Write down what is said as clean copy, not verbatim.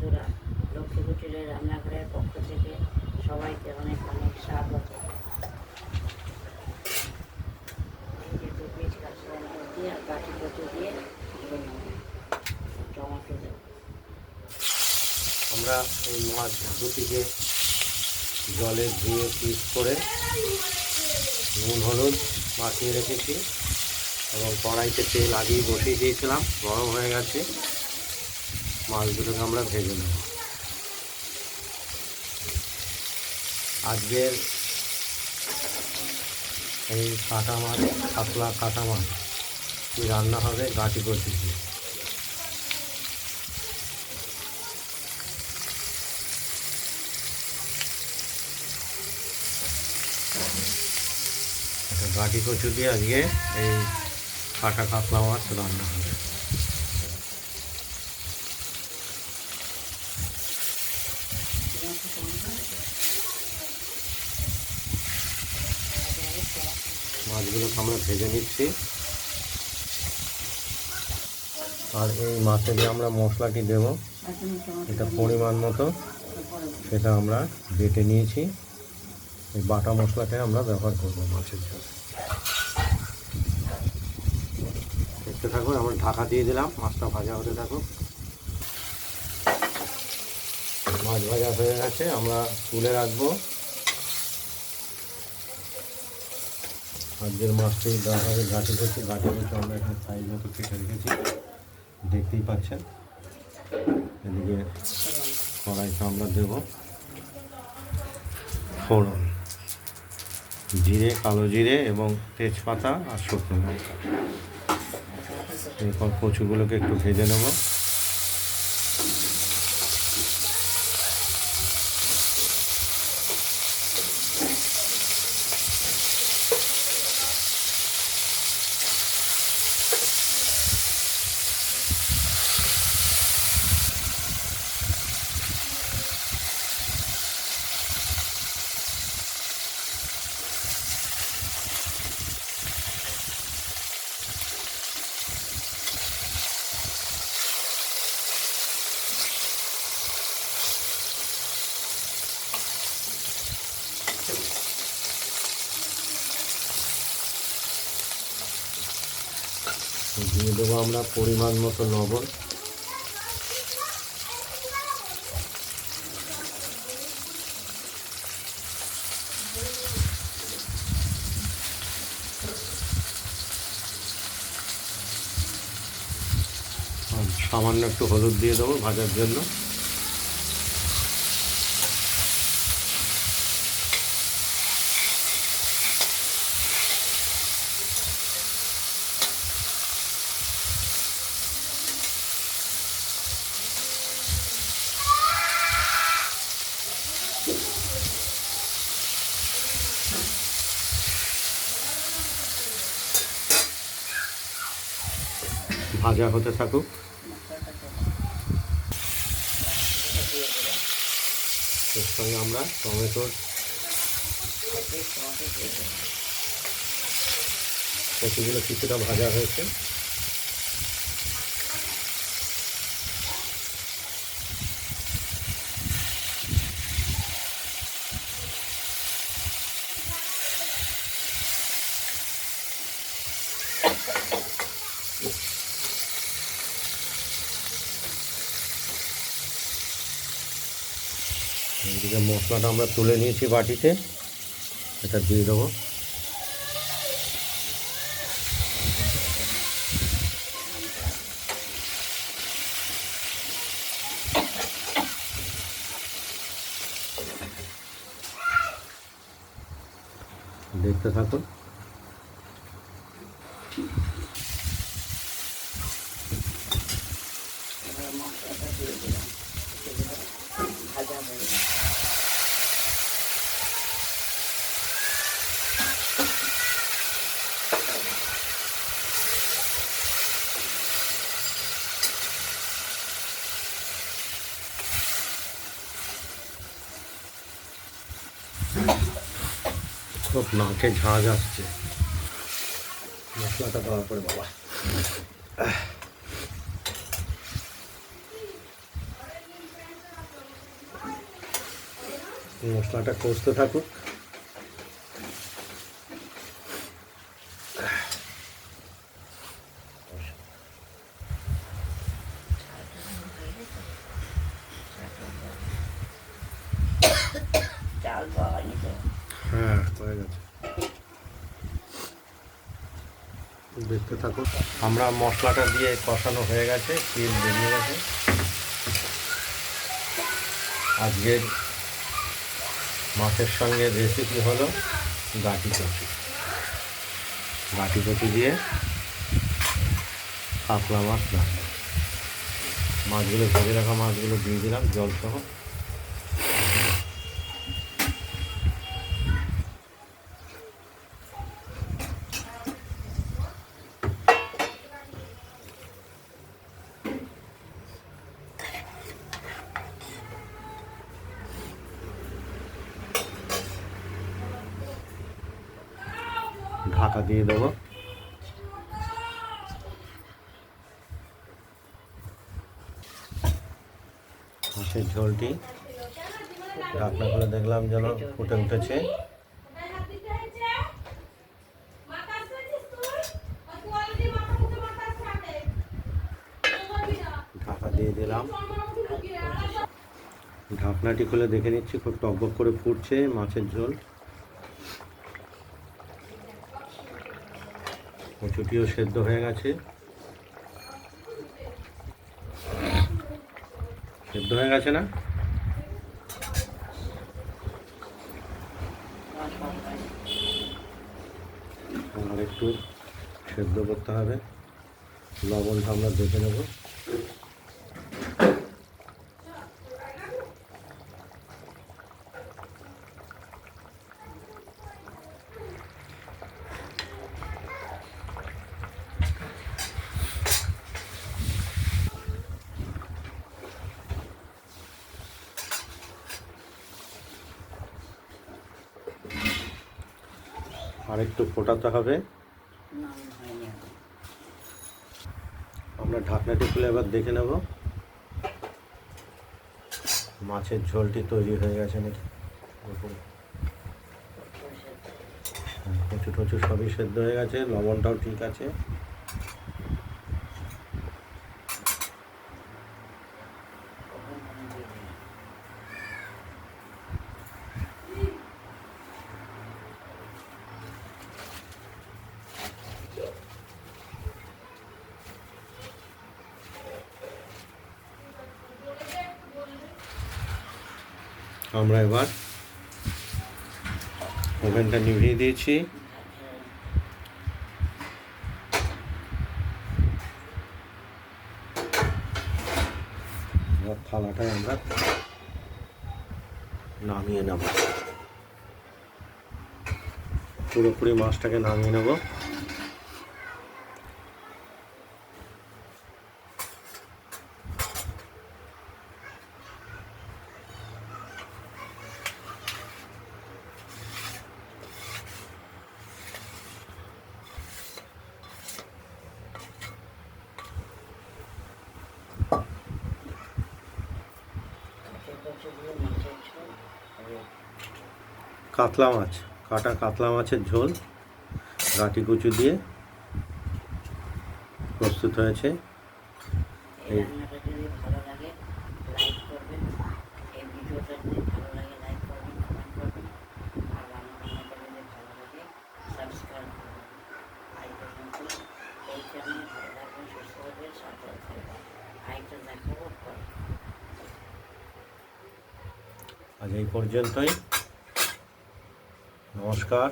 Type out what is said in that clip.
বন্ধুরা, লক্ষ্মী কুটিরের রান্নাঘরের পক্ষ থেকে সবাইকে অনেক অনেক স্বাগত। এই যে 2 পিস কাঁচা দিয়ে আর কাঠি কচু দিয়ে টমেটো দেব। আমরা এই মাছ দুটিকে জলে ধুয়ে পিস করে নুন হলুদ মাখিয়ে রেখেছি এবং কড়াইতে তেল আগেই বসিয়ে দিয়েছিলাম, গরম হয়ে গেছে। মাছ দুটোকে আমরা ভেজে নেব। আজকের এই কাটা মাছ, কাতলা কাটা মাছ রান্না হবে গাঁটি কচু দিয়ে। গাঁটি কচু দিয়ে আজকে এই কাটা কাতলা মাছ রান্না হবে। মাছগুলোকে আমরা ভেজে নিচ্ছি। আর এই মাছে যে আমরা মশলাটি দেব, এটা পরিমাণ মতো সেটা আমরা বেটে নিয়েছি। এই বাটা মশলাটাই আমরা ব্যবহার করব মাছের জন্য। দেখতে থাকুন, আমরা ঢাকা দিয়ে দিলাম, মাছটা ভাজা হতে থাকুক। মাছ ভাজা হয়ে গেছে, আমরা তুলে রাখবো। আজকের মাছটি দাঁড়াবে গাঁটি করছি। গাঁটি করছি আমরা এখানে সাইজ মতো কেটে রেখেছি, দেখতেই পাচ্ছেন। এদিকে কড়াইতে আমরা দেব ফোড়ন, জিরে, কালো জিরে এবং তেজপাতা আর শুকনো লঙ্কা। এরপর কচুগুলোকে একটু ভেজে নেব। দিয়ে দেবো আমরা পরিমাণ মতো লবণ। সামান্য একটু হলুদ দিয়ে দেবো ভাজার জন্য। ভাজা হতে থাকুক। এর সঙ্গে আমরা টমেটোর কচুগুলো কিছুটা ভাজা হয়েছে, এদিকে মশলাটা আমরা তুলে নিয়েছি বাটিতে, এটা দিয়ে দেবো। দেখতে থাকুন। মশলাটা দিয়ে দিলাম, ভাজা হয়ে গেছে। খুব নাকে ঝাঁজ আসছে মশলাটা দেওয়ার পরে। বাবা, মশলাটা কষতে থাকুক। চাল পাওয়া হয়নি তো। হ্যাঁ, হয়ে গেছে। দেখতে থাকুক। আমরা মশলাটা দিয়ে কষানো হয়ে গেছে, তেল বেরিয়ে গেছে। আজকের মাছের সঙ্গে রেসিপি হলো গাঁটি কচু। গাঁটি কচু দিয়ে কাতলা মাছ রান্না। মাছগুলো ভেজে রাখা মাছগুলো দিয়ে দিলাম জল সহ। ঢাকা দিয়ে দেবো। মাছের ঝোলটি ঢাকনা করে দেখলাম যেন ফুটে উঠেছে। ঢাকা দিয়ে দিলাম। ঢাকনাটি খুলে দেখে নিচ্ছি, খুব টকবক করে ফুটছে মাছের ঝোল। কচুটিও সেদ্ধ হয়ে গেছে। সেদ্ধ হয়ে গেছে না? আর একটু সেদ্ধ করতে হবে। লবণটা আমরা দেখে নেব। আর একটু ফোটাতে হবে। আমরা ঢাকনাটি খুলে এবার দেখে নেব মাছের ঝোলটি তৈরি হয়ে গেছে নাকি। কচু টচু সবই সেদ্ধ হয়ে গেছে, লবণটাও ঠিক আছে। আমরা এবার ওভেনটা নিভিয়ে দিয়েছি। এবার থালাটায় আমরা নামিয়ে নেব। পুরোপুরি মাছটাকে নামিয়ে নেব। কাতলা মাছ, কাটা কাতলা মাছের ঝোল গাঁটি কচু দিয়ে প্রস্তুত হয়েছে। এই রান্নাটা যদি ভালো লাগে লাইক করবেন, এই ভিডিওটা যদি ভালো লাগে লাইক করবেন, কমেন্ট করবেন, আর রান্নাবান্নাটা যদি ভালো লাগে সাবস্ক্রাইব করবেন। আজ পর্যন্ত এইখানে ভালো থাকবেন, সুস্থ থাকবেন, সাবধানে থাকবেন। আরেকটা দেখাবো পরে। আজ এই পর্যন্তই। নমস্কার।